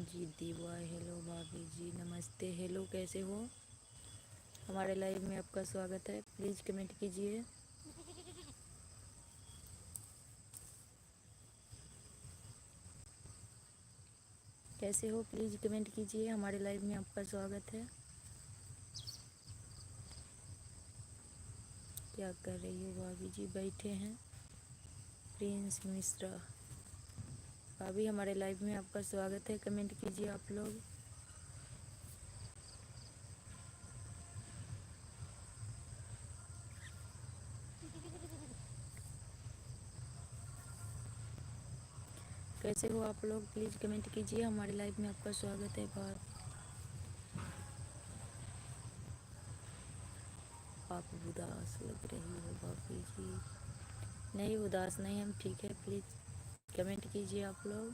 जी दीवा, हेलो भाभी जी, नमस्ते। हेलो, कैसे हो? हमारे लाइव में आपका स्वागत है। प्लीज़ कमेंट कीजिए। कैसे हो? प्लीज़ कमेंट कीजिए। हमारे लाइव में आपका स्वागत है। क्या कर रही हो भाभी जी? बैठे हैं। प्रिंस मिश्रा, भाभी हमारे लाइव में आपका स्वागत है। कमेंट कीजिए आप लोग। कैसे हो आप लोग? प्लीज़ कमेंट कीजिए। हमारे लाइव में आपका स्वागत है। आप उदास लग रही हो भाभी जी। नहीं, उदास नहीं, हम ठीक है। प्लीज़ कमेंट कीजिए आप लोग।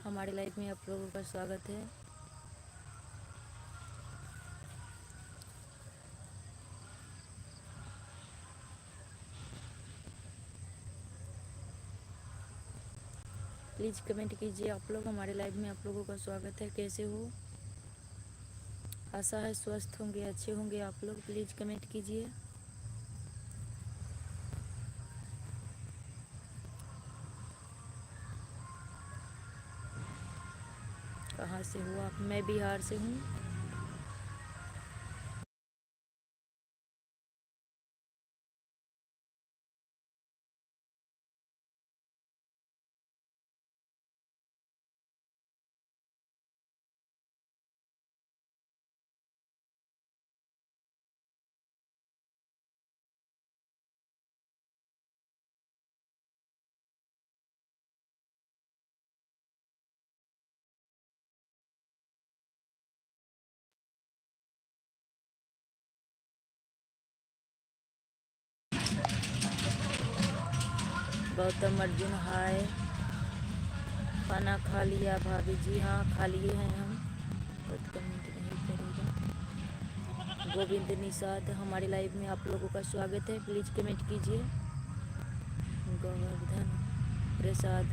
हमारे लाइव में आप लोगों का स्वागत है। प्लीज़ कमेंट कीजिए आप लोग। हमारे लाइव में आप लोगों का स्वागत है। कैसे हो? आशा है स्वस्थ होंगे, अच्छे होंगे आप लोग। प्लीज़ कमेंट कीजिए। कहाँ से हो आप? मैं बिहार से हूँ। गौतम अर्जुन, हाय। खाना खा लिया भाभी जी? हाँ, खा लिए हैं हम। बहुत कमेंट नहीं करेगा। गोविंद निषाद, हमारे लाइव में आप लोगों का स्वागत है। प्लीज़ कमेंट कीजिए। गोवर्धन प्रसाद,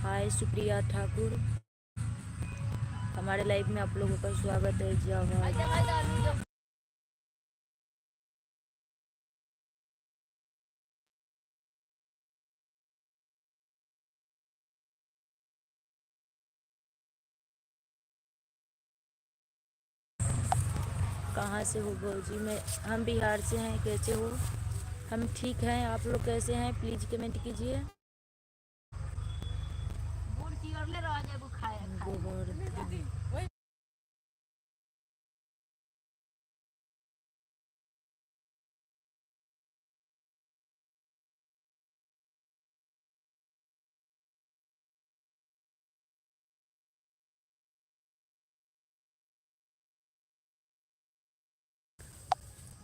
हाय। सुप्रिया ठाकुर, हमारे लाइव में आप लोगों का स्वागत है। जवाहर, कहाँ से हो भौजी? हम बिहार से हैं। कैसे हो? हम ठीक हैं। आप लोग कैसे हैं? प्लीज़ कमेंट कीजिए। गोवर्धन,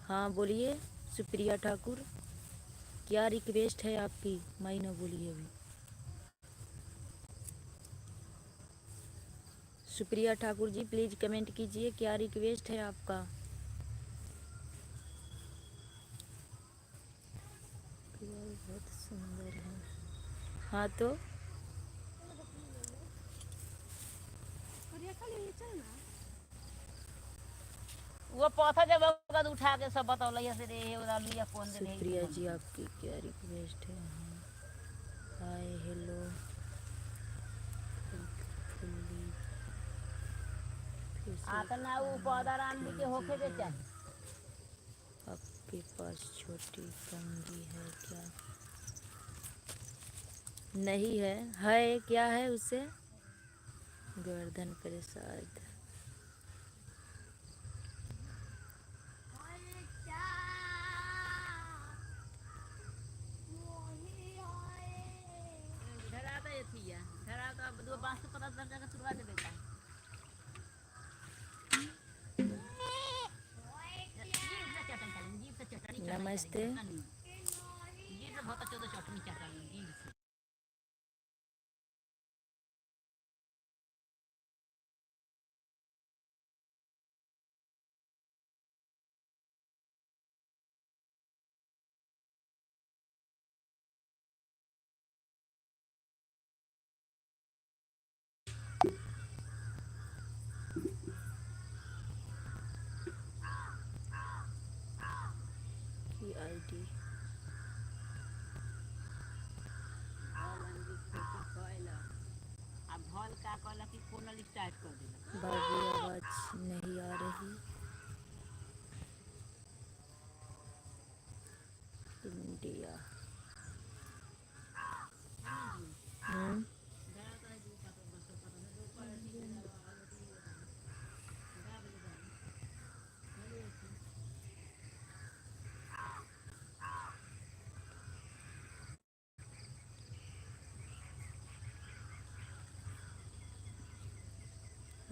हाँ बोलिए। सुप्रिया ठाकुर, क्या रिक्वेस्ट है आपकी? मायना बोलिए अभी। सुप्रिया ठाकुर जी, प्लीज़ कमेंट कीजिए। क्या रिक्वेस्ट है आपका? बहुत सुंदर है। हाँ तो वो पौधा जब होगा तो उठा के सब बतौलिया से रे उड़ा लिया कौन दे रही सुप्रिया जी, आपकी क्या रिक्वेस्ट है? हाय, हेलो। फुल्ली आता ना वो पौधा राम जी के होके दे चाहिए। आपके पास छोटी कंघी है क्या? नहीं है। है क्या है उससे? गोवर्धन प्रसाद, धरा तो ये थी धरा का दो बांस के पता दर जाकर तुरवा दे बेटा। जीभ से चटनी नमस्ते। जीभ से बहुत अच्छे चटनी चटनी जीभ से। बेटी। अब भल का कहला कि खोलल स्टार्ट कर देला। भाभी आवाज नहीं आ रही। इंडिया।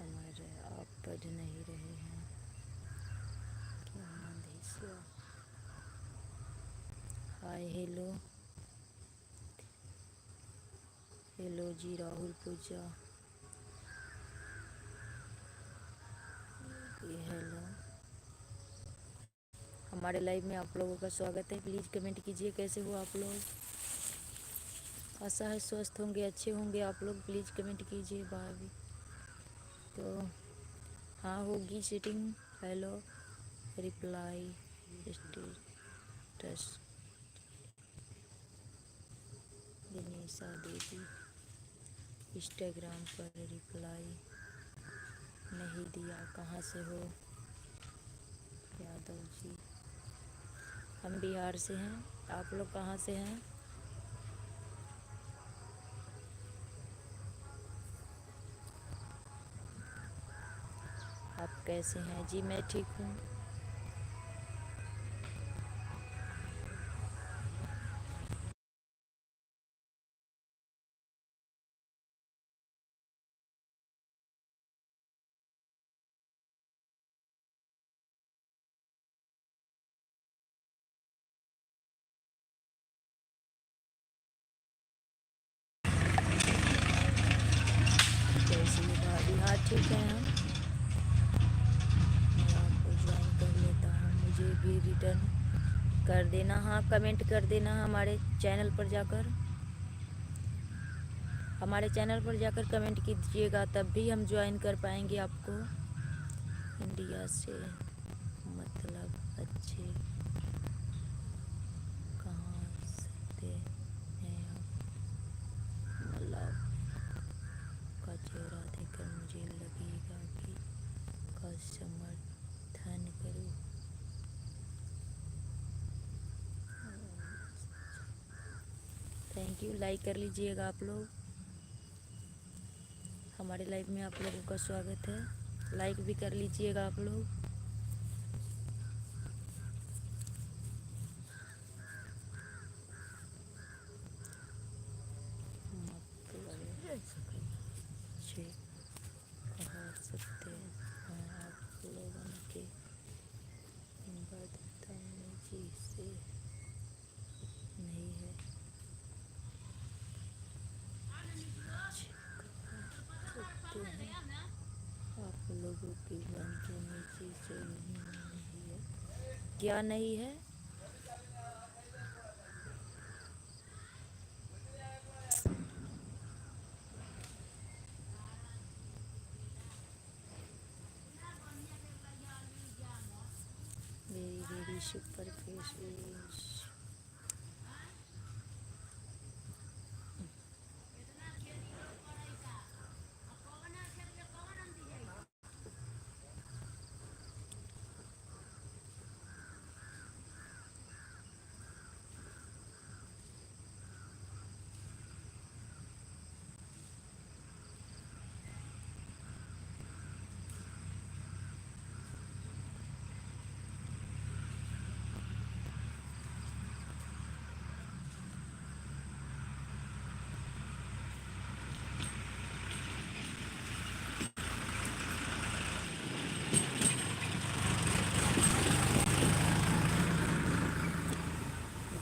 हमारे आप पढ़ नहीं रहे हैं क्या Madhesiya. Hi hello. Hello ji Rahul Pooja. ये हेलो। हमारे लाइव में आप लोगों का स्वागत है। प्लीज़ कमेंट कीजिए कैसे हो आप लोग। आशा है स्वस्थ होंगे, अच्छे होंगे आप लोग। प्लीज़ कमेंट कीजिए भाभी। तो हाँ होगी seating. Hello reply status. Dinesha Devi Instagram पर रिप्लाई नहीं दिया। कहाँ से हो? यादव जी। हम बिहार से हैं। आप लोग कहाँ से हैं? आप कैसे हैं? जी मैं ठीक हूँ। कैसी हो भाभी? हाँ ठीक है हम। मैं आपको ज्वाइन कर लेता हूँ। मुझे भी रिटर्न कर देना। हाँ कमेंट कर देना हमारे चैनल पर जाकर। हमारे चैनल पर जाकर कमेंट कीजिएगा तब भी हम ज्वाइन कर पाएंगे आपको। इंडिया से मतलब अच्छे कहाँ सकते हैं आप। मतलब का चेहरा देखकर मुझे लगेगा कि का समर्थन करूँ। Thank you. लाइक कर लीजिएगा आप लोग। हमारे लाइव में आप लोगों का स्वागत है। लाइक भी कर लीजिएगा आप लोग। मतलब अच्छे कहा सकते हैं आप लोगों के बदतमीजी से नहीं है। अच्छे कहा सकते हैं आप लोगों की बदतमीजी से नहीं है। क्या नहीं है? Very very super face.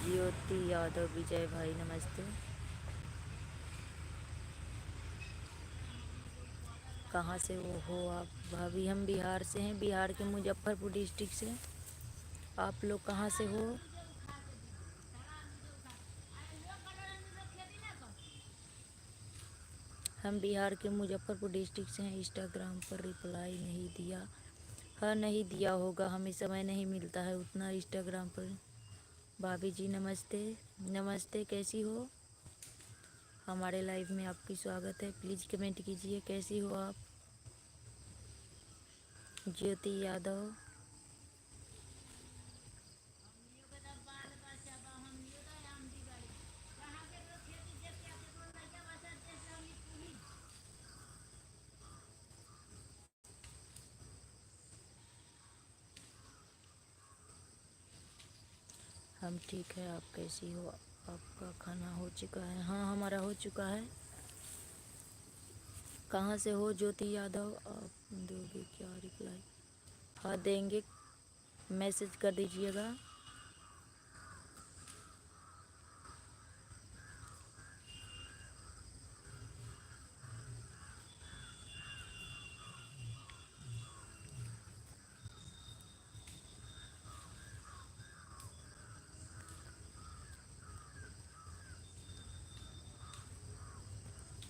Jyoti Yadav Vijay भाई नमस्ते। कहाँ से हो आप भाभी? हम बिहार से हैं। बिहार के मुजफ्फरपुर डिस्ट्रिक्ट से। आप लोग कहाँ से हो? हम बिहार के मुजफ्फरपुर डिस्ट्रिक्ट से हैं। इंस्टाग्राम पर रिप्लाई नहीं दिया। हाँ नहीं दिया होगा, हमें समय नहीं मिलता है उतना इंस्टाग्राम पर। भाभी जी नमस्ते। नमस्ते, कैसी हो? हमारे लाइव में आपकी स्वागत है। प्लीज़ कमेंट कीजिए कैसी हो आप। ज्योति यादव, हम ठीक है, आप कैसी हो? आपका खाना हो चुका है? हाँ, हमारा हो चुका है। कहाँ से हो ज्योति यादव? आप दोगे क्या रिप्लाई? हाँ देंगे, मैसेज कर दीजिएगा।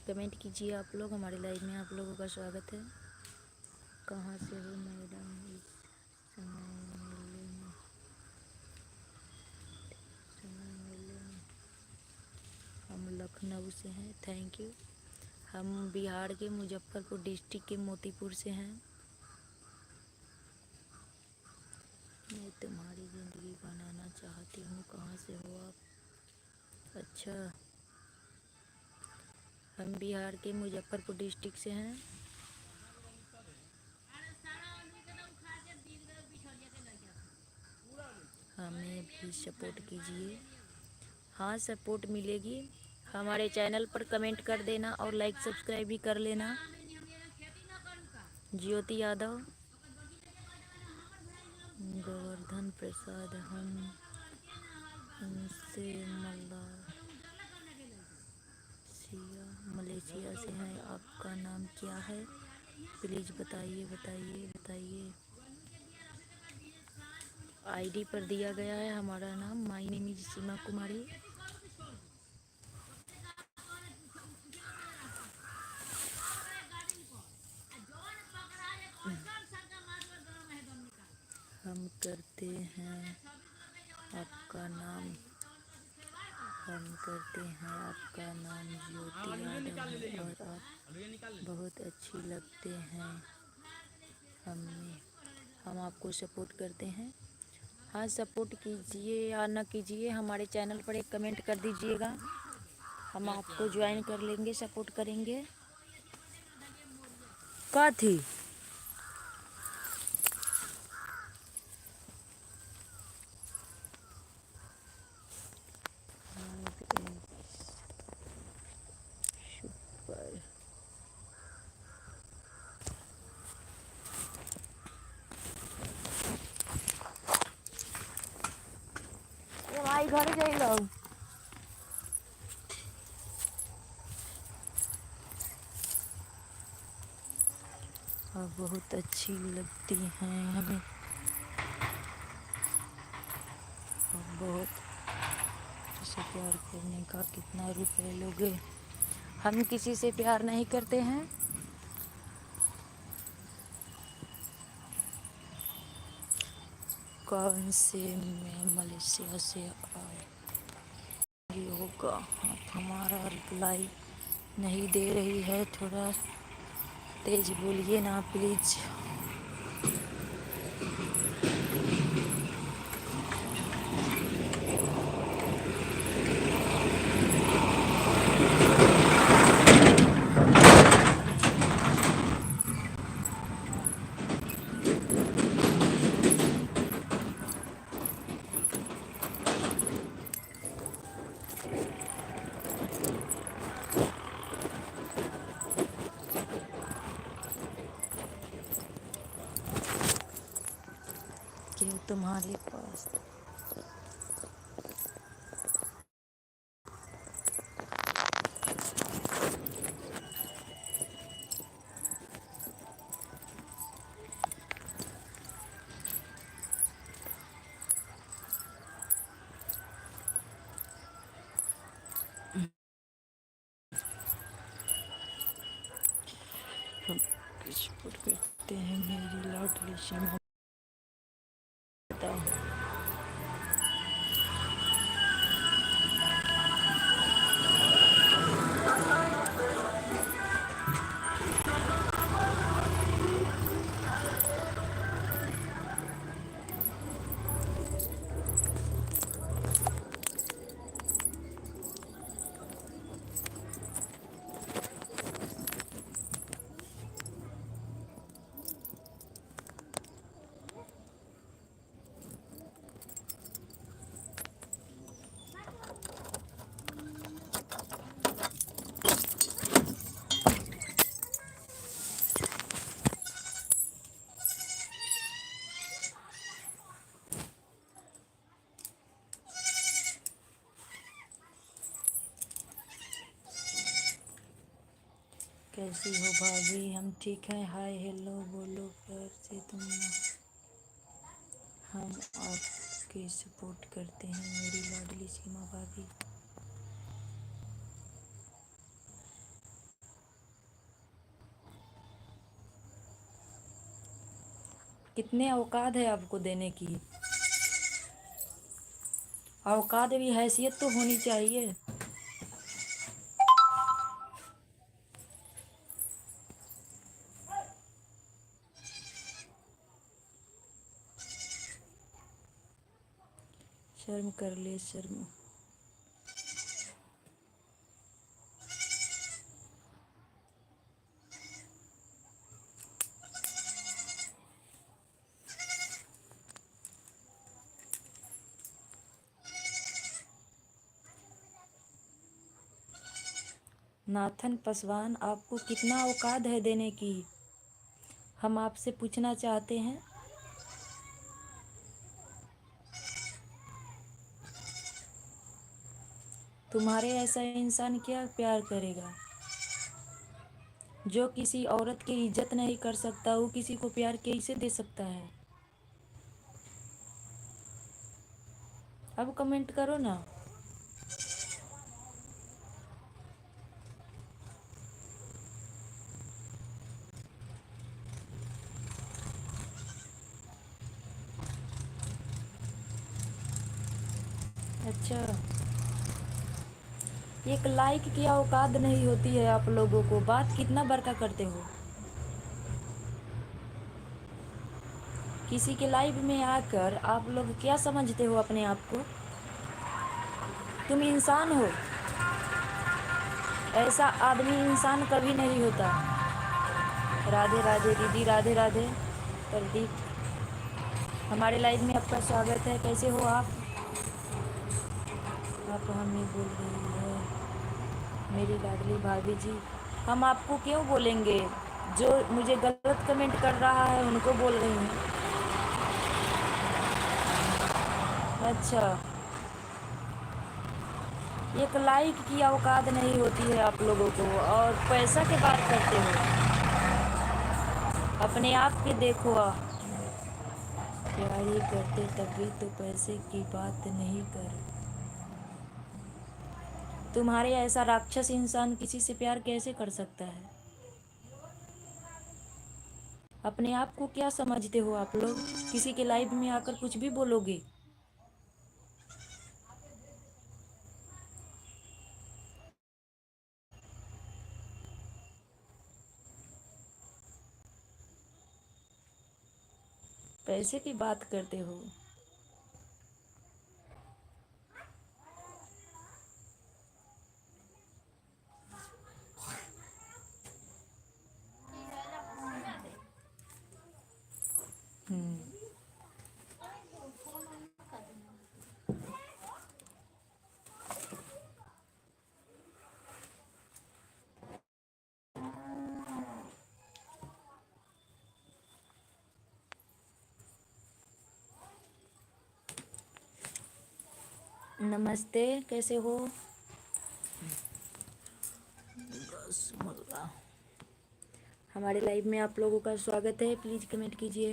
कमेंट कीजिए आप लोग, हमारे लाइव में आप लोगों का स्वागत है। कहाँ से हो मैडम? इस समय मेले में हम लखनऊ से हैं। Thank you. हम बिहार के मुजफ्फरपुर डिस्ट्रिक्ट के मोतीपुर से हैं। मैं तुम्हारी ज़िंदगी बनाना चाहती हूँ। कहाँ से हो आप? अच्छा, हम बिहार के मुजफ्फरपुर डिस्ट्रिक्ट से हैं। हमें भी सपोर्ट कीजिए। हाँ, सपोर्ट मिलेगी। हमारे चैनल पर कमेंट कर देना और लाइक सब्सक्राइब भी कर लेना। ज्योति यादव, गोवर्धन प्रसाद, हम उनसे मलेशिया से हैं। आपका नाम क्या है? प्लीज़ बताइए बताइए बताइए। आईडी पर दिया गया है हमारा नाम। माय नेम इज सीमा कुमारी। हम करते हैं आपका नाम, हम करते हैं आपका नाम ज्योति यादव है और आप बहुत अच्छी लगते हैं हमें। हम आपको सपोर्ट करते हैं। हाँ, सपोर्ट कीजिए या ना कीजिए, हमारे चैनल पर एक कमेंट कर दीजिएगा। हम आपको ज्वाइन कर लेंगे, सपोर्ट करेंगे। का थी सुपर। भाई घर जाइलो। आप बहुत अच्छी लगती हैं हमें। आप बहुत से प्यार करने का कितना रुपए लोगे? हम किसी से प्यार नहीं करते हैं। कौन से मैं मलेशिया से आए होगा। आप हमारा रिप्लाई नहीं दे रही है, थोड़ा तेज बोलिए ना प्लीज़। क्यों तुम्हारे पास हम किस पर करते हैं? मेरी लाडली सीमा बताओ। कैसी हो भाभी? हम ठीक हैं। हाय हेलो बोलो प्यार से तुम। हम आपके सपोर्ट करते हैं मेरी लाडली सीमा भाभी। कितने औकात है आपको देने की? औकात भी हैसियत तो होनी चाहिए। शर्म कर ले शर्म। नाथन पासवान, आपको कितना औकात है देने की? हम आपसे पूछना चाहते हैं। तुम्हारे ऐसा इंसान क्या प्यार करेगा? जो किसी औरत की इज्जत नहीं कर सकता वो किसी को प्यार कैसे दे सकता है? अब कमेंट करो ना। अच्छा, एक लाइक की औकात नहीं होती है आप लोगों को। बात कितना बड़का करते हो। किसी के लाइव में आकर आप लोग क्या समझते हो अपने आप को? तुम इंसान हो? ऐसा आदमी इंसान कभी नहीं होता। राधे राधे दीदी, राधे राधे। प्रदीप, हमारे लाइव में आपका स्वागत है। कैसे हो आप? आप हमें बोल रही है मेरी लाडली भाभी जी। हम आपको क्यों बोलेंगे? जो मुझे गलत कमेंट कर रहा है उनको बोल रही हूँ। अच्छा, एक लाइक की औकात नहीं होती है आप लोगों को और पैसा की बात करते हो। अपने आप के देखो। प्यार ही करते तभी तो पैसे की बात नहीं कर। तुम्हारे ऐसा राक्षस इंसान किसी से प्यार कैसे कर सकता है? अपने आप को क्या समझते हो आप लोग? किसी के लाइव में आकर कुछ भी बोलोगे? पैसे की बात करते हो। हम्म। नमस्ते, कैसे हो? रसमल्ला। हमारे लाइव में आप लोगों का स्वागत है। प्लीज़ कमेंट कीजिए।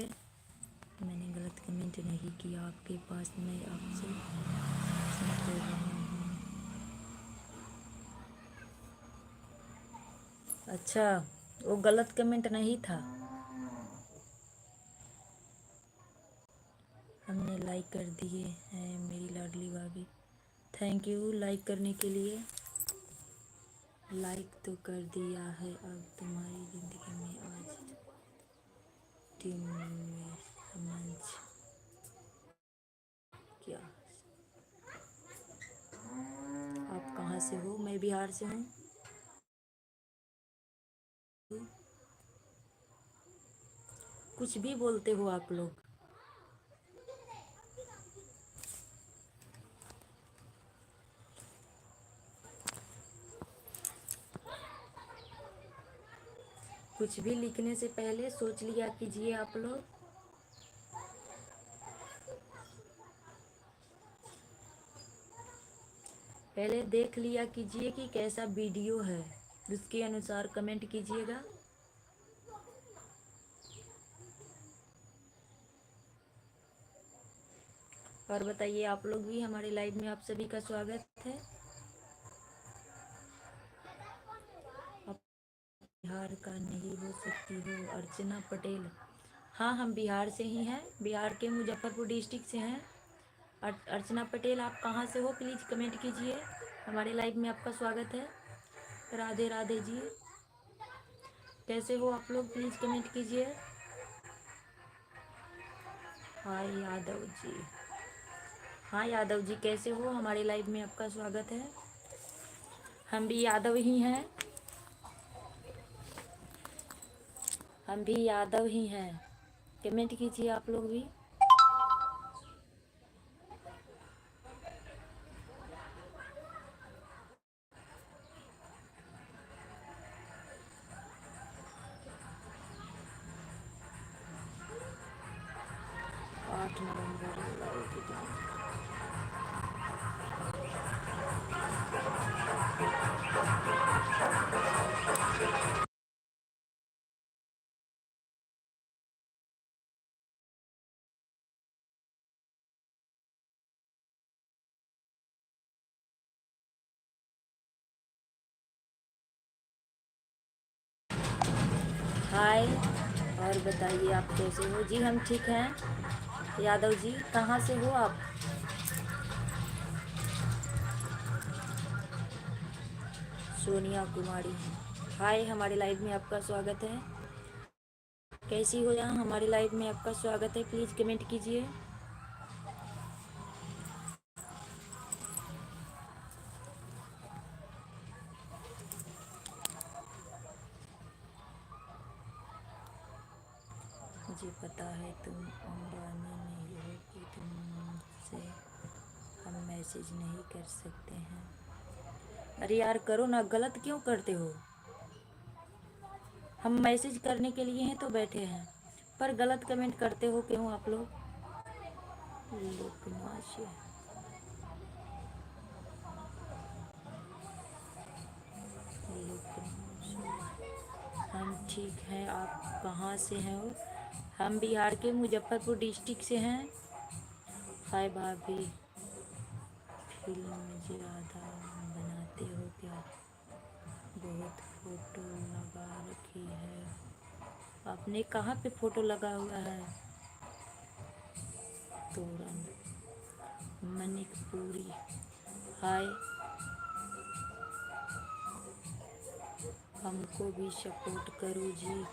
मैंने गलत कमेंट नहीं किया आपके पास, मैं आपसे बात कर रहा हूँ। अच्छा, वो गलत कमेंट नहीं था। हमने लाइक कर दिए हैं मेरी लाडली भाभी। थैंक यू लाइक करने के लिए। लाइक तो कर दिया है। अब तुम्हारी ज़िंदगी में आज टीम में समझ क्या? आप कहाँ से हो? मैं बिहार से हूँ। कुछ भी बोलते हो आप लोग। कुछ भी लिखने से पहले सोच लिया कीजिए आप लोग। पहले देख लिया कीजिए कि कैसा वीडियो है। उसके अनुसार कमेंट कीजिएगा। और बताइए आप लोग भी, हमारे लाइव में आप सभी का स्वागत है। आप बिहार का नहीं हो सकती हो अर्चना पटेल? हाँ, हम बिहार से ही हैं, बिहार के मुजफ्फरपुर डिस्ट्रिक्ट से हैं। अर्चना पटेल, आप कहाँ से हो प्लीज़ कमेंट कीजिए। हमारे लाइव में आपका स्वागत है। राधे राधे जी, कैसे हो आप लोग प्लीज़ कमेंट कीजिए। हाय यादव जी, हाँ यादव जी कैसे हो, हमारे लाइव में आपका स्वागत है। हम भी यादव ही हैं, हम भी यादव ही हैं, कमेंट कीजिए आप लोग भी। आठ नवंबर हाय, और बताइए आप कैसे हो जी। हम ठीक हैं। यादव जी कहाँ से हो आप? सोनिया कुमारी, हाय, हमारे लाइव में आपका स्वागत है। कैसी हो यहाँ, हमारे लाइव में आपका स्वागत है, प्लीज़ कमेंट कीजिए। मुझे पता है तुम अंबानी नहीं हो कि तुमसे हम मैसेज नहीं कर सकते हैं। अरे यार करो ना, गलत क्यों करते हो? हम मैसेज करने के लिए हैं तो बैठे हैं, पर गलत कमेंट करते हो क्यों आप लोग? लोकनाश, हम ठीक हैं, आप कहाँ से हैं? और हम बिहार के मुजफ्फरपुर डिस्ट्रिक्ट से हैं। हाय भाभी, फिल्म ज़्यादा बनाते हो क्या? बहुत फ़ोटो लगा रखी है आपने, कहाँ पे फ़ोटो लगा हुआ है? तोरन मनिकपुरी, हाय, हमको भी सपोर्ट करो जी,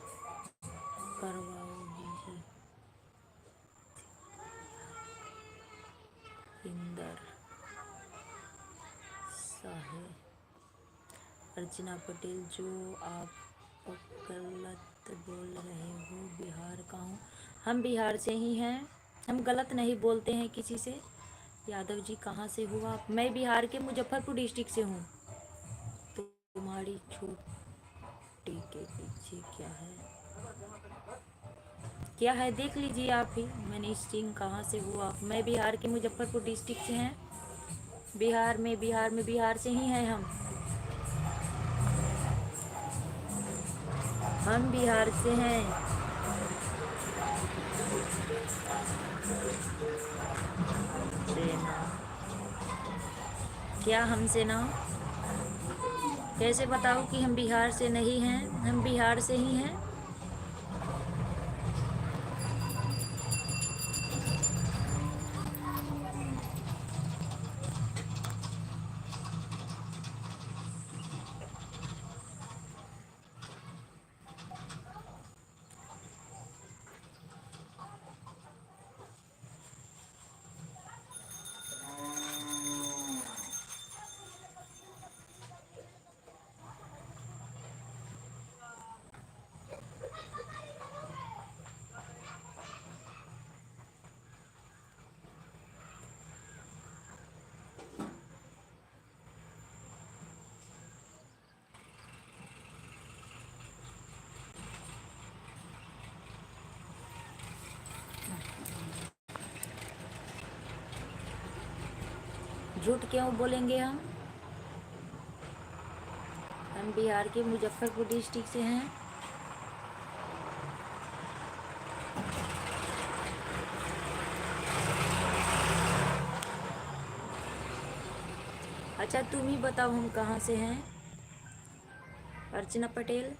करवाओगी जी। इंदर साहे, अर्चना पटेल, जो आप गलत बोल रहे हो, बिहार का हूँ। हम बिहार से ही हैं, हम गलत नहीं बोलते हैं किसी से। यादव जी कहाँ से हो आप? मैं बिहार के मुजफ्फरपुर डिस्ट्रिक्ट से हूँ। तुम्हारी छोटी के पीछे क्या है? क्या है देख लीजिए आप ही। मनीष सिंह कहाँ से हो आप? मैं बिहार के मुजफ्फरपुर डिस्ट्रिक्ट से हैं। बिहार से ही हैं हम बिहार से हैं। सेना, क्या हम सेना? कैसे बताऊँ कि हम बिहार से नहीं हैं? हम बिहार से ही हैं। झूठ क्यों बोलेंगे हम? हम बिहार के मुजफ्फरपुर डिस्ट्रिक्ट से हैं। अच्छा तुम ही बताओ हम कहाँ से हैं। अर्चना पटेल।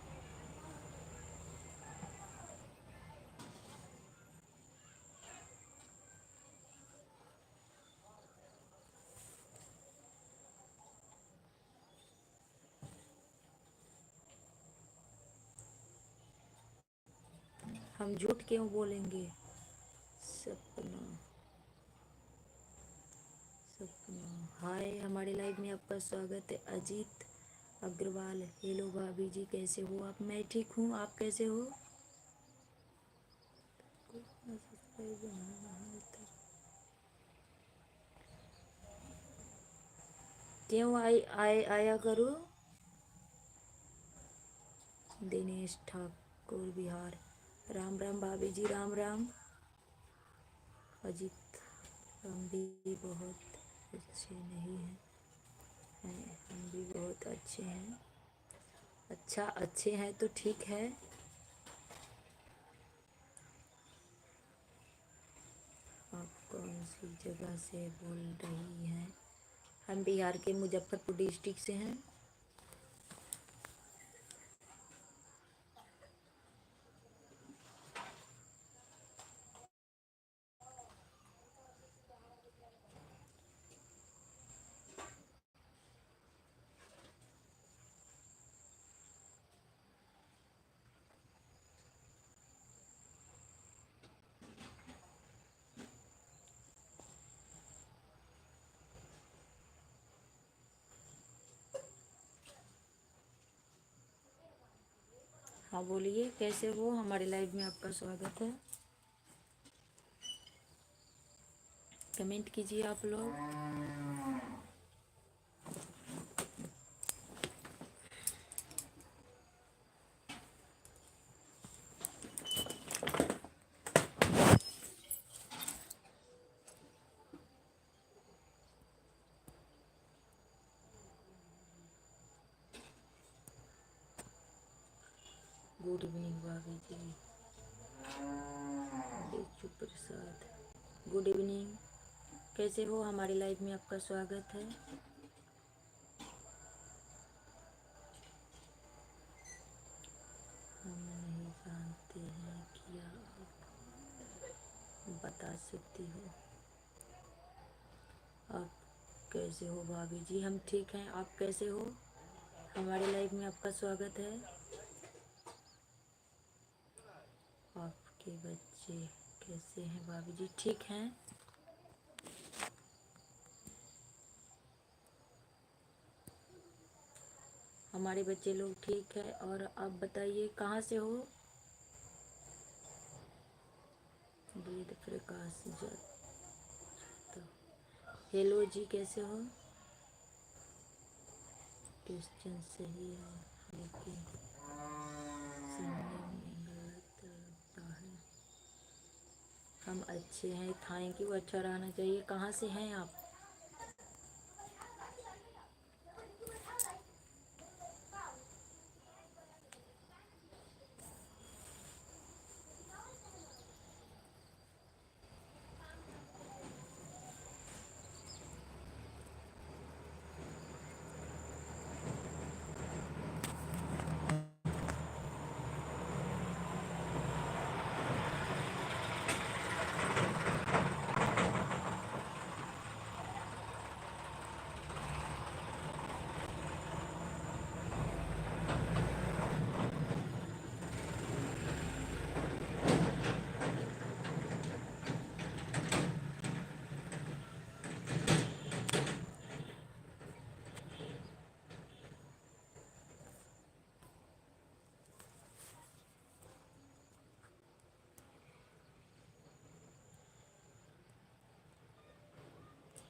हम झूठ क्यों बोलेंगे। सपना सपना हाय, हमारे लाइव में आपका स्वागत है। अजीत अग्रवाल, हेलो भाभी जी कैसे हो आप। मैं ठीक हूँ, आप कैसे हो। क्यों आया करो। दिनेश ठाकुर बिहार, राम राम भाभी जी, राम राम। अजीत, हम भी बहुत अच्छे नहीं हैं, हम भी बहुत अच्छे हैं। अच्छा अच्छे हैं तो ठीक है। आप कौन सी जगह से बोल रही हैं। हम बिहार के मुजफ्फरपुर डिस्ट्रिक्ट से हैं। हाँ बोलिए कैसे हो, हमारे लाइव में आपका स्वागत है। कमेंट कीजिए आप लोग। गुड इवनिंग भाभी जी। बेचू प्रसाद, गुड इवनिंग कैसे हो, हमारे लाइव में आपका स्वागत है। हम नहीं जानते हैं, क्या आप बता सकती हो। आप कैसे हो भाभी जी। हम ठीक हैं, आप कैसे हो, हमारे लाइव में आपका स्वागत है। आपके बच्चे कैसे हैं भाभी जी, ठीक हैं। हमारे बच्चे लोग ठीक है। और आप बताइए कहाँ से हो। वेद प्रकाश जत, हेलो जी कैसे हो। क्वेश्चन सही है लेकिन सुनने में गलत लगता है। हम अच्छे हैं, थैंक यू। अच्छा रहना चाहिए। कहाँ से हैं आप।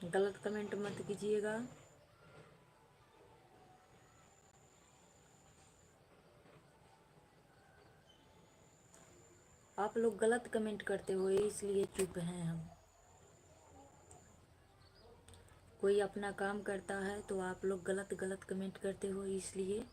गलत कमेंट मत कीजिएगा। आप लोग गलत कमेंट करते हो इसलिए चुप हैं हम। कोई अपना काम करता है तो आप लोग गलत गलत कमेंट करते हो इसलिए।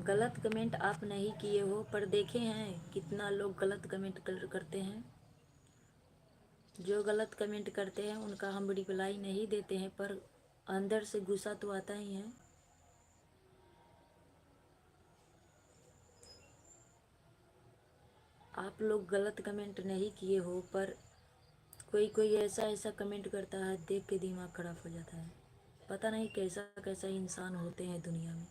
गलत कमेंट आप नहीं किए हो, पर देखे हैं कितना लोग गलत कमेंट करते हैं। जो गलत कमेंट करते हैं उनका हम रिप्लाई नहीं देते हैं, पर अंदर से गुस्सा तो आता ही है। आप लोग गलत कमेंट नहीं किए हो, पर कोई कोई ऐसा ऐसा कमेंट करता है, देख के दिमाग खराब हो जाता है। पता नहीं कैसा कैसा इंसान होते हैं दुनिया में।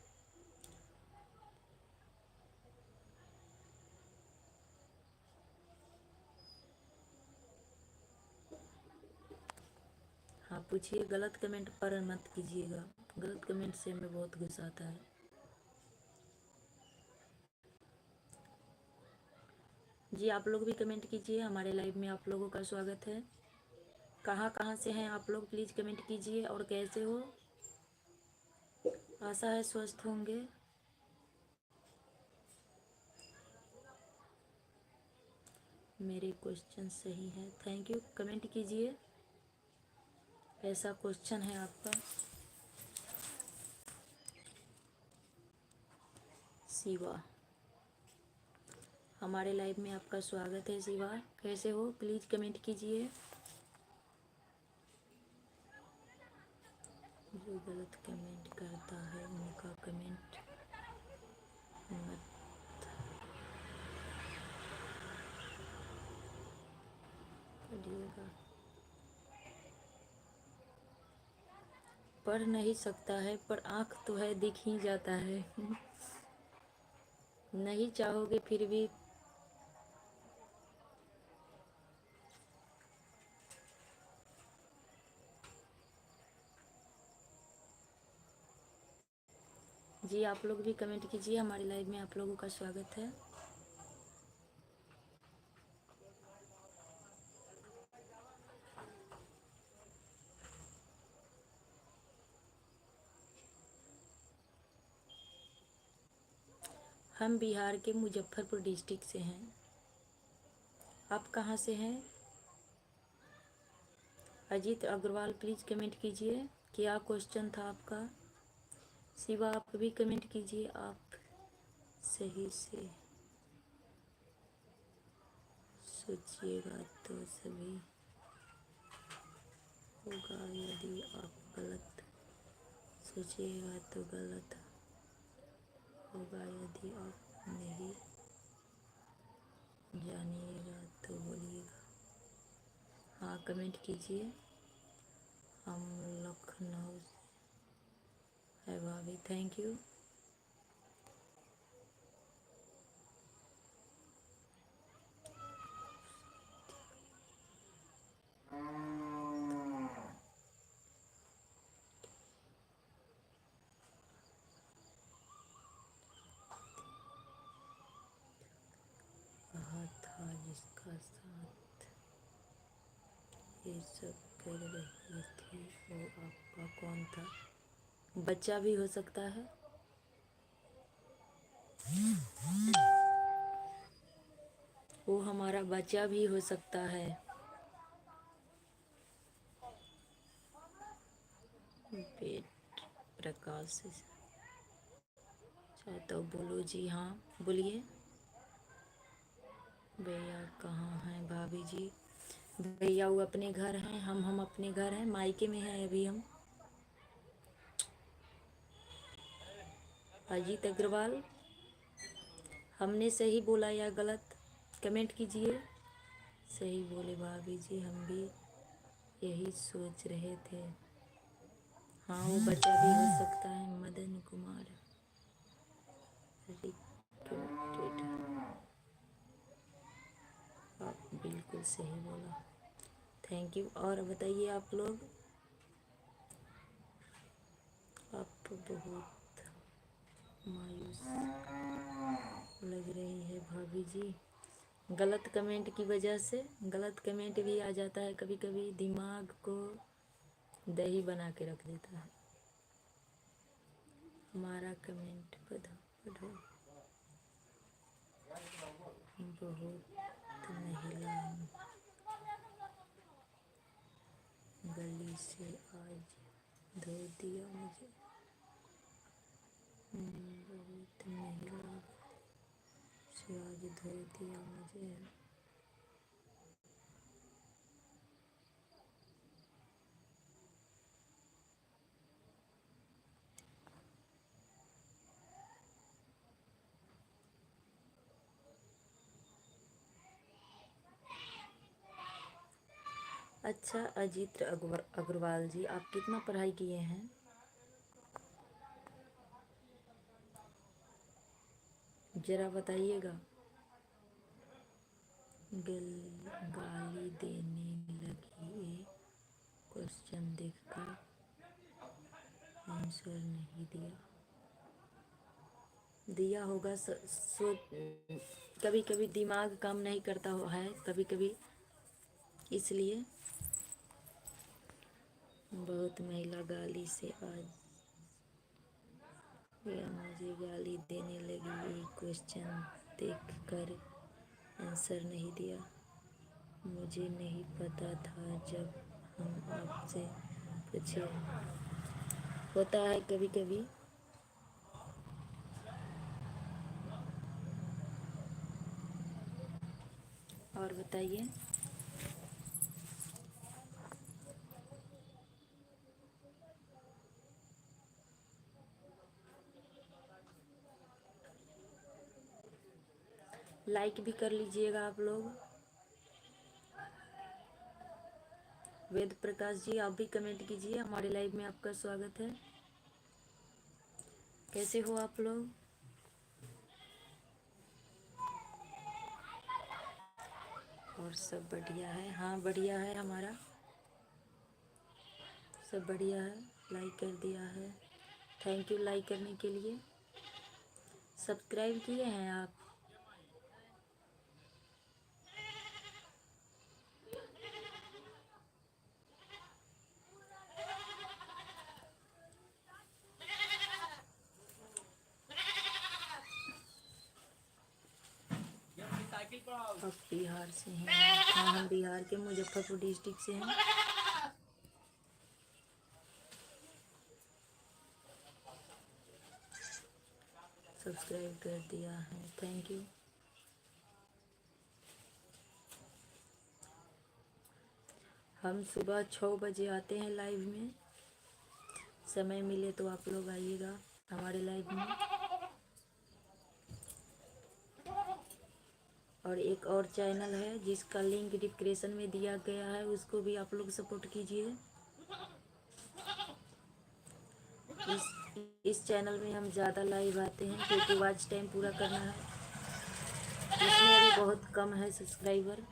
हाँ पूछिए, गलत कमेंट पर मत कीजिएगा, गलत कमेंट से हमें बहुत गुस्सा आता है। जी आप लोग भी कमेंट कीजिए, हमारे लाइव में आप लोगों का स्वागत है। कहाँ कहाँ से हैं आप लोग, प्लीज़ कमेंट कीजिए। और कैसे हो, आशा है स्वस्थ होंगे। मेरे क्वेश्चन सही है, थैंक यू। कमेंट कीजिए, ऐसा क्वेश्चन है आपका। शिवा, हमारे लाइव में आपका स्वागत है। शिवा कैसे हो, प्लीज़ कमेंट कीजिए। जो गलत कमेंट करता है उनका कमेंट मत पढ़िएगा। पढ़ नहीं सकता है, पर आँख तो है, दिख ही जाता है। नहीं चाहोगे फिर भी। जी आप लोग भी कमेंट कीजिए, हमारे लाइव में आप लोगों का स्वागत है। हम बिहार के मुजफ्फरपुर डिस्ट्रिक्ट से हैं। आप कहाँ से हैं? अजीत अग्रवाल प्लीज़ कमेंट कीजिए, क्या क्वेश्चन था आपका। शिवा आप भी कमेंट कीजिए, आप सही से सोचिएगा तो सभी होगा, यदि आप गलत सोचिएगा तो गलत होगा, यदि आप नहीं जानिएगा तो बोलिएगा। हाँ कमेंट कीजिए। हम लखनऊ से है भाभी, थैंक यू। कहा था जिसका साथ ये सब कर रही थी वो आपका कौन था? बच्चा भी हो सकता है। वो हमारा बच्चा भी हो सकता है। पेट प्रकाश अच्छा तो बोलो जी। हाँ बोलिए। भैया कहाँ हैं भाभी जी? भैया वो अपने घर हैं, हम अपने घर हैं, मायके में हैं अभी हम। अजीत अग्रवाल, हमने सही बोला या गलत, कमेंट कीजिए। सही बोले भाभी जी, हम भी यही सोच रहे थे। हाँ वो बच्चा भी हो सकता है। मदन कुमार रिक्रूटेड, आप बिल्कुल सही बोला, थैंक यू। और बताइए आप लोग, आप बहुत मायूस लग रही है भाभी जी। गलत कमेंट की वजह से, गलत कमेंट भी आ जाता है कभी कभी, दिमाग को दही बना के रख देता है। हमारा कमेंट पढ़ो पढ़ो। बहुत महिला गली से आज धो दिया मुझे, बहुत महिला से आज धो दिया मुझे। अच्छा अजीत अग्रवाल जी, आप कितना पढ़ाई किए हैं? जरा बताइएगा। गाली देने लगी, एक क्वेश्चन देखकर आंसर नहीं दिया होगा। कभी कभी दिमाग काम नहीं करता है, कभी कभी, इसलिए बहुत महिला गाली से आज या मुझे गाली देने लगी, एक क्वेश्चन देखकर आंसर नहीं दिया। मुझे नहीं पता था जब हम आपसे पूछे। होता है कभी कभी। और बताइए। लाइक भी कर लीजिएगा आप लोग। वेद प्रकाश जी, आप भी कमेंट कीजिए। हमारे लाइव में आपका स्वागत है। कैसे हो आप लोग? और सब बढ़िया है? हाँ बढ़िया है, हमारा सब बढ़िया है। लाइक कर दिया है, थैंक यू लाइक करने के लिए। सब्सक्राइब किए हैं आप? आप बिहार से हैं? हाँ, हम बिहार के मुजफ्फरपुर डिस्ट्रिक्ट से हैं। सब्सक्राइब कर दिया है, थैंक यू। हम सुबह 6 बजे आते हैं लाइव में। समय मिले तो आप लोग आइएगा हमारे लाइव में। और एक और चैनल है जिसका लिंक डिस्क्रिप्शन में दिया गया है, उसको भी आप लोग सपोर्ट कीजिए। इस चैनल में हम ज़्यादा लाइव आते हैं क्योंकि वॉच टाइम पूरा करना है। इसमें अभी बहुत कम है सब्सक्राइबर।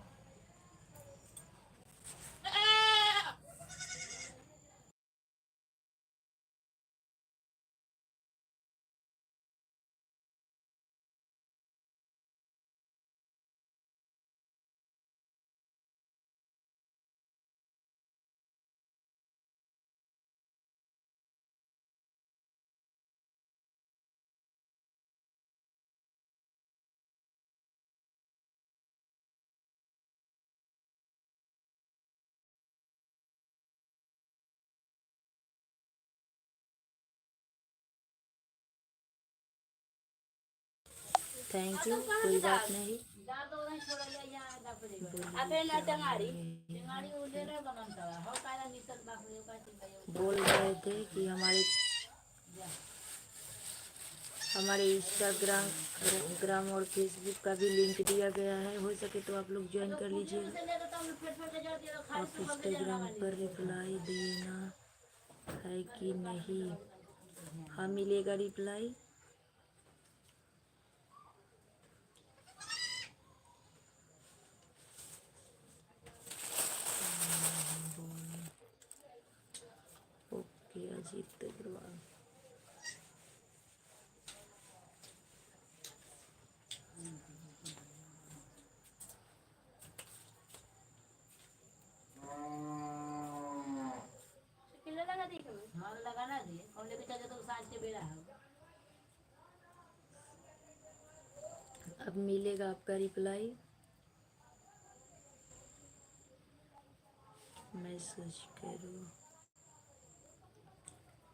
थैंक यू, कोई बात नहीं। बोल रहे थे कि हमारे इंस्टाग्राम और फेसबुक का भी लिंक दिया गया है, हो सके तो आप लोग ज्वाइन कर लीजिए। आप इंस्टाग्राम पर रिप्लाई देना है कि नहीं? हाँ मिलेगा रिप्लाई। ओके अजीत अग्रवाल। अब मिलेगा आपका रिप्लाई। मैसेज करो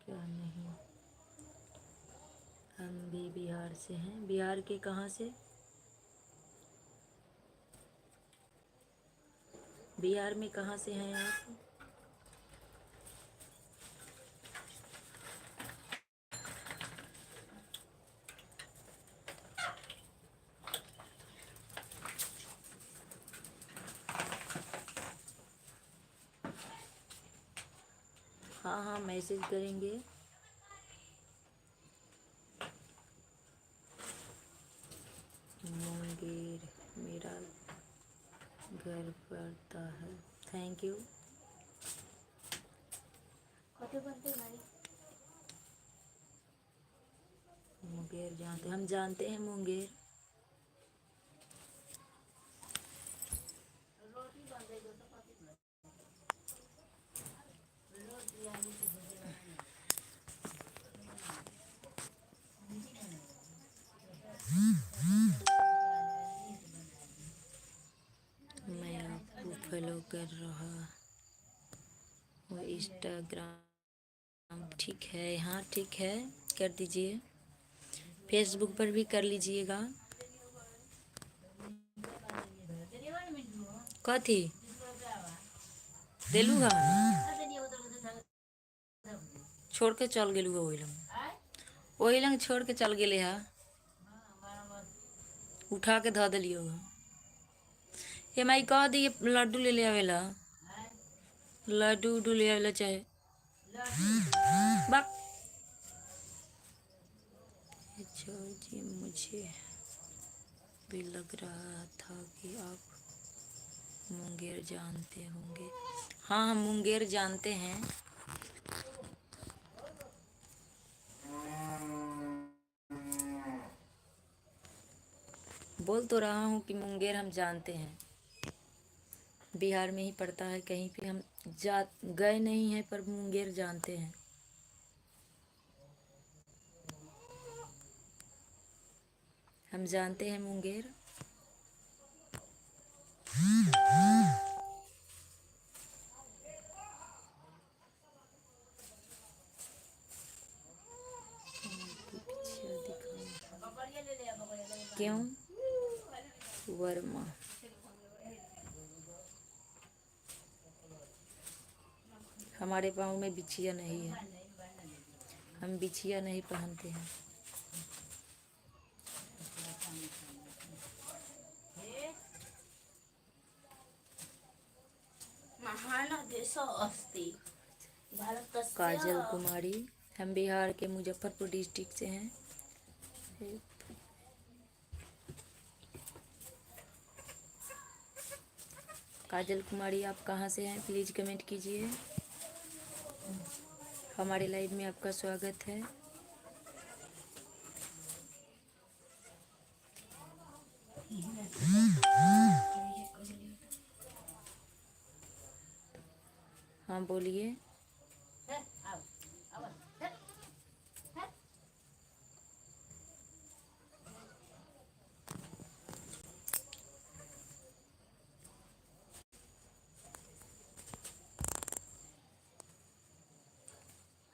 क्या नहीं? हम भी बिहार से हैं। बिहार के कहाँ से? बिहार में कहाँ से हैं आप? हाँ हाँ, मैसेज करेंगे। मुंगेर मेरा घर पड़ता है। Thank you. मुंगेर जानते, हम जानते हैं मुंगेर। मैं आपको फॉलो कर रहा हूँ इंस्टाग्राम। ठीक है, हाँ ठीक है, कर दीजिए। फेसबुक पर भी कर लीजिएगा। कथी देलू हा? छोड़ के चल गेलू हा? वही लंग छोड़ के चल गेले हा। उठा के धो दिलियो हा। ये माई कह दी लड्डू ले ले आवेला। लड्डू उड्डू ले आवेला चाहे बा। अच्छा जी, मुझे भी लग रहा था कि आप मुंगेर जानते होंगे। हाँ, हम मुंगेर जानते हैं। बोल तो रहा हूँ कि मुंगेर हम जानते हैं। बिहार में ही पड़ता है, कहीं पे हम जा गए नहीं हैं, पर मुंगेर जानते हैं। हम जानते हैं मुंगेर। क्यों? वर्मा। हमारे पाँव में बिछिया नहीं है, हम बिछिया नहीं पहनते हैं। काजल कुमारी, हम बिहार के मुजफ्फरपुर डिस्ट्रिक्ट से हैं। काजल कुमारी, आप कहाँ से हैं? प्लीज़ कमेंट कीजिए। हमारे लाइव में आपका स्वागत है। हाँ बोलिए।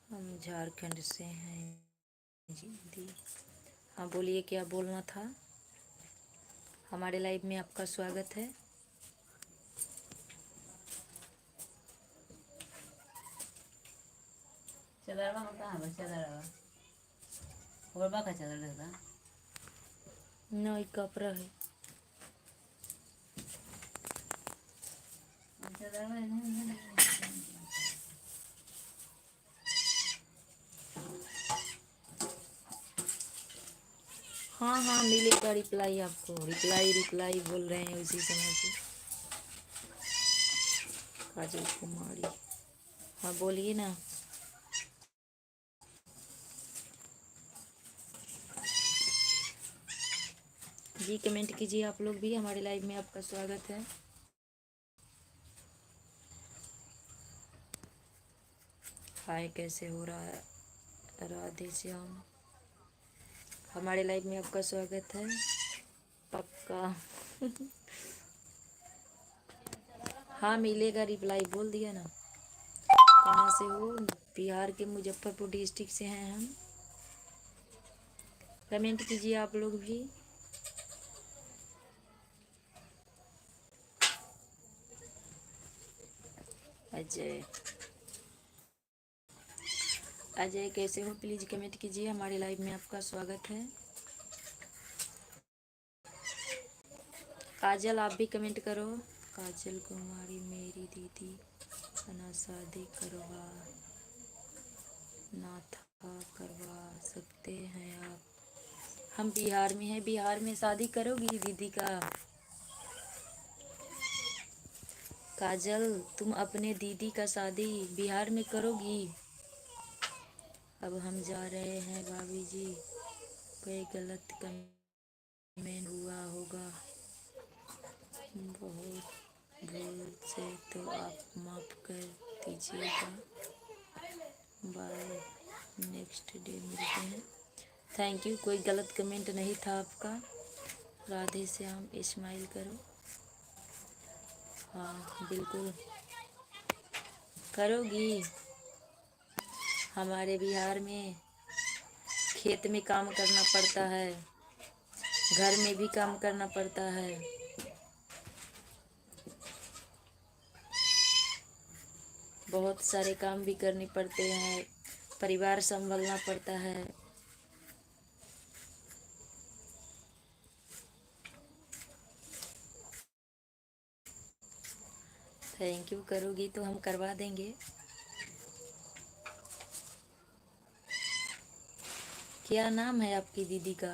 हम झारखंड से हैं जी दी। हाँ बोलिए, क्या बोलना था? हमारे लाइव में आपका स्वागत है। चदरवा में कहाँ बा? चदरवा गोरबा का चदर रहता। नहीं, कपड़ा है। चदरवा हाँ हाँ, मिलेगा रिप्लाई आपको। रिप्लाई रिप्लाई बोल रहे हैं उसी समय से। काजल कुमारी, हाँ बोलिए ना। जी कमेंट कीजिए आप लोग भी। हमारे लाइव में आपका स्वागत है। हाय, कैसे हो रहा है? राधे श्याम, हमारे लाइव में आपका स्वागत है। पक्का हाँ मिलेगा रिप्लाई, बोल दिया ना। कहाँ से हो? बिहार के मुजफ्फरपुर डिस्ट्रिक्ट से हैं हम। कमेंट कीजिए आप लोग भी। अजय, अजय कैसे हो? प्लीज कमेंट कीजिए, हमारे लाइव में आपका स्वागत है। काजल आप भी कमेंट करो। काजल कुमारी, मेरी दीदी बना शादी करवा ना था, करवा सकते हैं आप। हम बिहार में हैं, बिहार में शादी करोगी दीदी का? काजल तुम अपने दीदी का शादी बिहार में करोगी? अब हम जा रहे हैं भाभी जी, कोई गलत कमेंट हुआ होगा बहुत भूल से तो आप माफ़ कर दीजिएगा। बाय, नेक्स्ट डे मिलते हैं। थैंक यू, कोई गलत कमेंट नहीं था आपका। राधे श्याम इस्माइल करो। हाँ बिल्कुल करोगी। हमारे बिहार में खेत में काम करना पड़ता है, घर में भी काम करना पड़ता है। बहुत सारे काम भी करने पड़ते हैं, परिवार संभालना पड़ता है। थैंक यू, करोगी तो हम करवा देंगे। क्या नाम है आपकी दीदी का?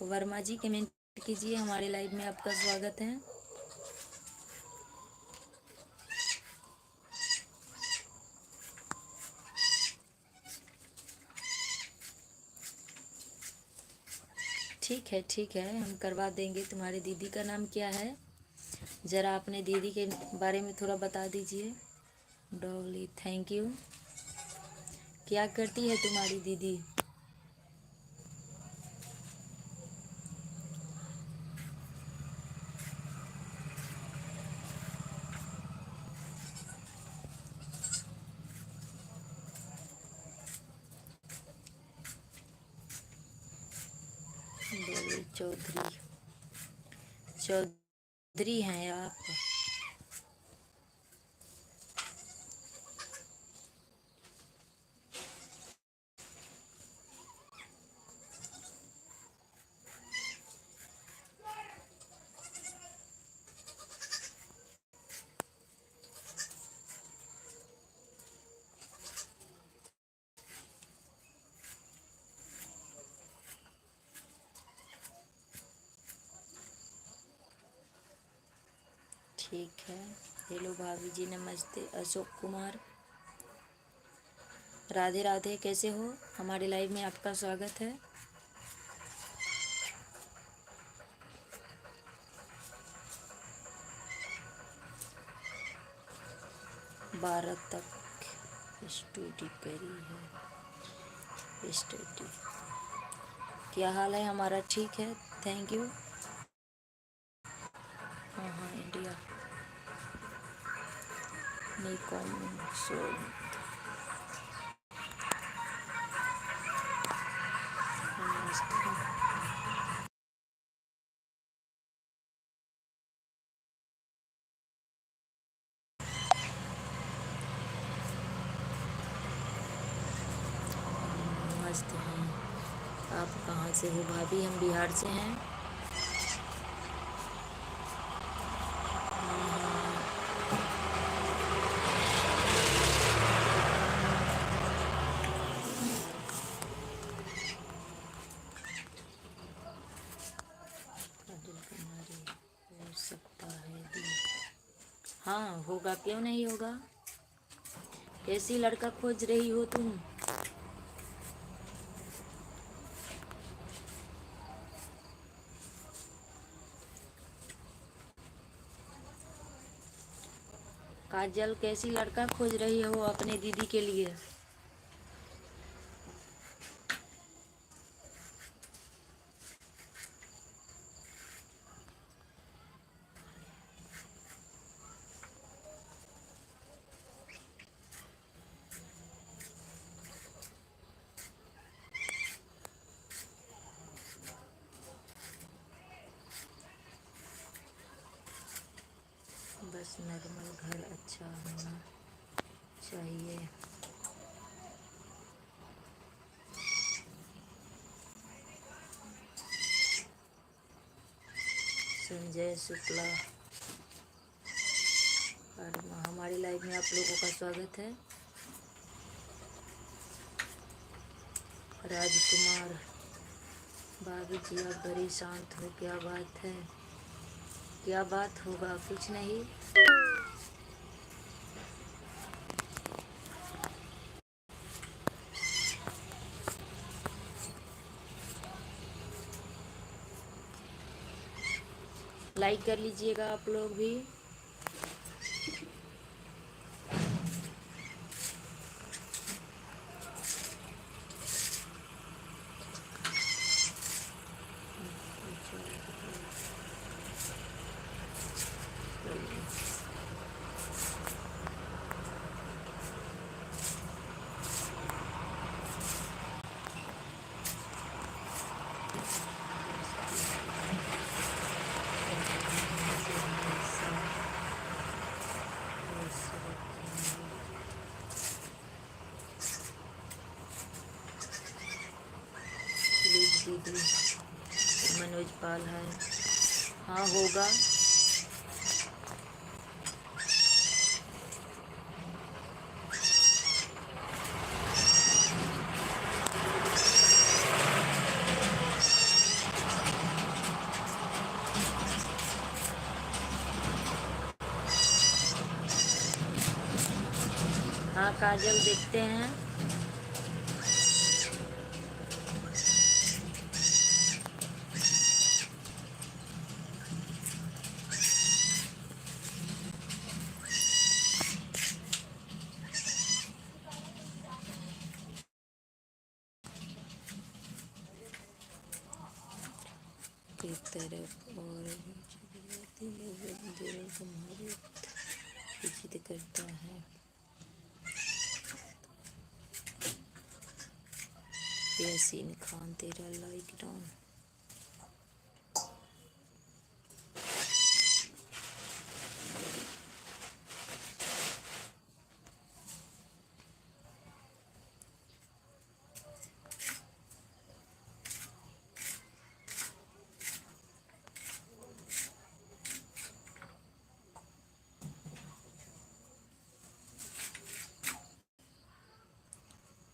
वर्मा जी कमेंट कीजिए, हमारे लाइव में आपका स्वागत है। ठीक है, हम करवा देंगे। तुम्हारी दीदी का नाम क्या है? ज़रा अपने दीदी के बारे में थोड़ा बता दीजिए। Dolly, thank you. क्या करती है तुम्हारी दीदी? डॉली चौधरी, चौधरी हैं आप? ठीक है। हेलो भाभी जी, नमस्ते। अशोक कुमार, राधे राधे, कैसे हो? हमारे लाइव में आपका स्वागत है। बारह तक स्टडी करी है, स्टडी। क्या हाल है? हमारा ठीक है, थैंक यू। हाँ हाँ, इंडिया। निकॉम सो, नमस्ते। मस्त हैं। आप कहाँ से हो भाभी? हम बिहार से हैं। काजल कुमारी, हो सकता है दी। हाँ होगा, क्यों नहीं होगा। कैसी लड़का खोज रही हो तुम? काजल, कैसी लड़का खोज रही हो अपने दीदी के लिए? बस नॉर्मल घर अच्छा होना चाहिए। संजय शुक्ला, और हमारी लाइव में आप लोगों का स्वागत है। राजकुमार, भाभी जी आप बड़ी शांत हो, क्या बात है? क्या बात होगा? कुछ नहीं। लाइक कर लीजिएगा आप लोग भी। दीदी मनोज पाल है। हाँ होगा। हाँ काजल देखते हैं। एक तरफ और तुम्हारे जिद करता है। यासीन खान तेरा लाइक डाउन।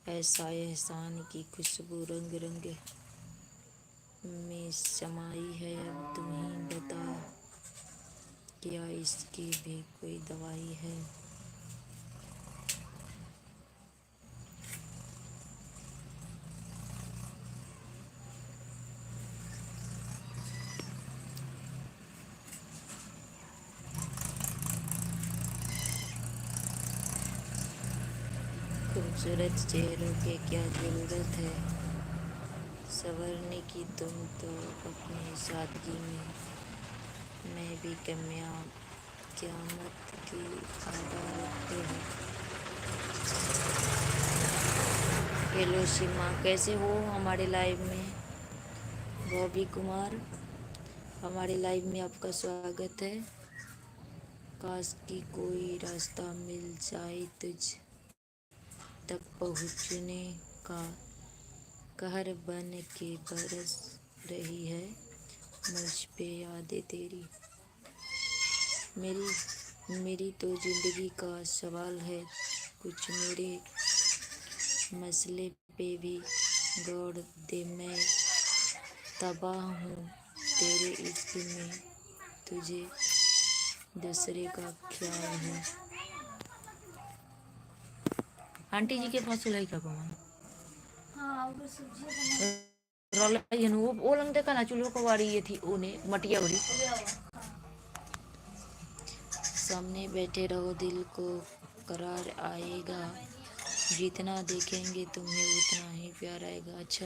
ऐसा एहसान की खुशबू रंग रंग में समाई है। अब तुम ही बता, क्या इसकी भी कोई दवाई है? खूबसूरत चेहरों के क्या ज़रूरत है संवरने की, तुम तो अपनी सादगी में मैं भी कमियां क़यामत की आदा रखते हो। हेलो सीमा, कैसे हो? हमारे लाइव में बॉबी कुमार, हमारे लाइव में आपका स्वागत है। काश कि कोई रास्ता मिल जाए तुझ तक पहुँचने का, कहर बन के बरस रही है मुझ पे यादें तेरी। मेरी तो जिंदगी का सवाल है, कुछ मेरे मसले पे भी गौर दे। मैं तबाह हूँ तेरे इश्क में, तुझे दूसरे का ख्याल है। आंटी जी के पास चलाई का कमान वो लंग देखा ना, चूल्हों को वारी ये थी ओने मटिया वाली। सामने बैठे रहो, दिल को करार आएगा, जितना देखेंगे तुम्हें उतना ही प्यार आएगा। अच्छा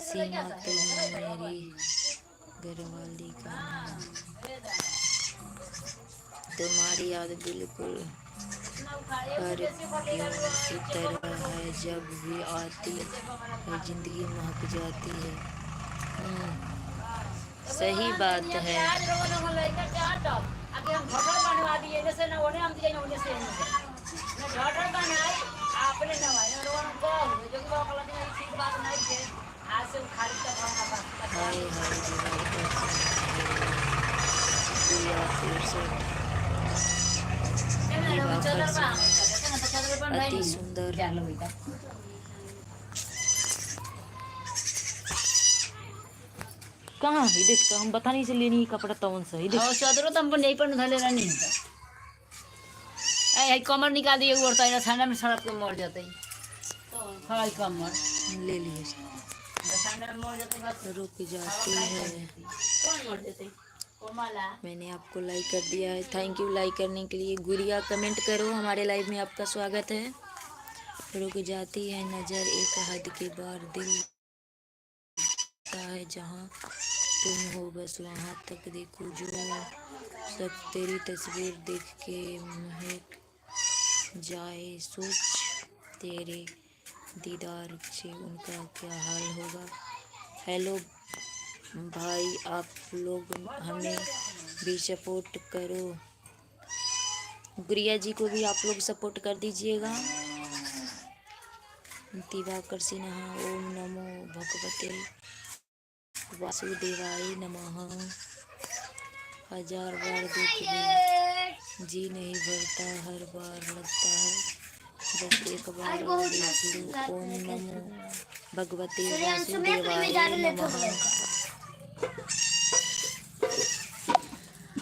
सीमा तुम मेरी घरवाली का नाम, तुम्हारी याद बिल्कुल पर की तरह है, जब भी आती है जिंदगी महक जाती है। सही बात है। आज लोगों ने लड़का क्या टॉप आगे हम घोटर बनवा दिए जैसे ना ओने हम दिए ओने से ना घोटर बनाए आपने ना भाई ना लोगों को जो कि बात नहीं ठीक बात नहीं है आज से खाली तक हम हाय बात हाय दीवार गुड़िया फिर से अति सुंदर। कहाँ है देख तो हम बता नहीं से लेनी कपड़ा तवन से ही देख। और चादरों तो हमको नहीं पर धले रहनी है कमर निकाल दिए उड़ता है ठंडा में सड़क पे मर जाते हैं हाय कमर ले लिए ठंडा में मर जाते बस रुक जाती है। कौन मर जाते कोमला मैंने आपको लाइक कर दिया है, थैंक यू लाइक करने के लिए। गुड़िया कमेंट करो, हमारे लाइव में आपका स्वागत है। रुक जाती है नज़र एक हद के बाद, दिल है जहाँ तुम हो बस वहाँ तक देखो, जो सब तेरी तस्वीर देख के महक जाए, सोच तेरे दीदार से उनका क्या हाल होगा। हेलो भाई, आप लोग हमें भी सपोर्ट करो, गुड़िया जी को भी आप लोग सपोर्ट कर दीजिएगा। दिवाकर सिन्हा, ओम नमो भगवते वासुदेवाय नमः। 1000 बार देख भी जी नहीं भरता, हर बार लगता है बस एक बार और देख लो। ओम नमो भगवते वासुदेवाय नमः।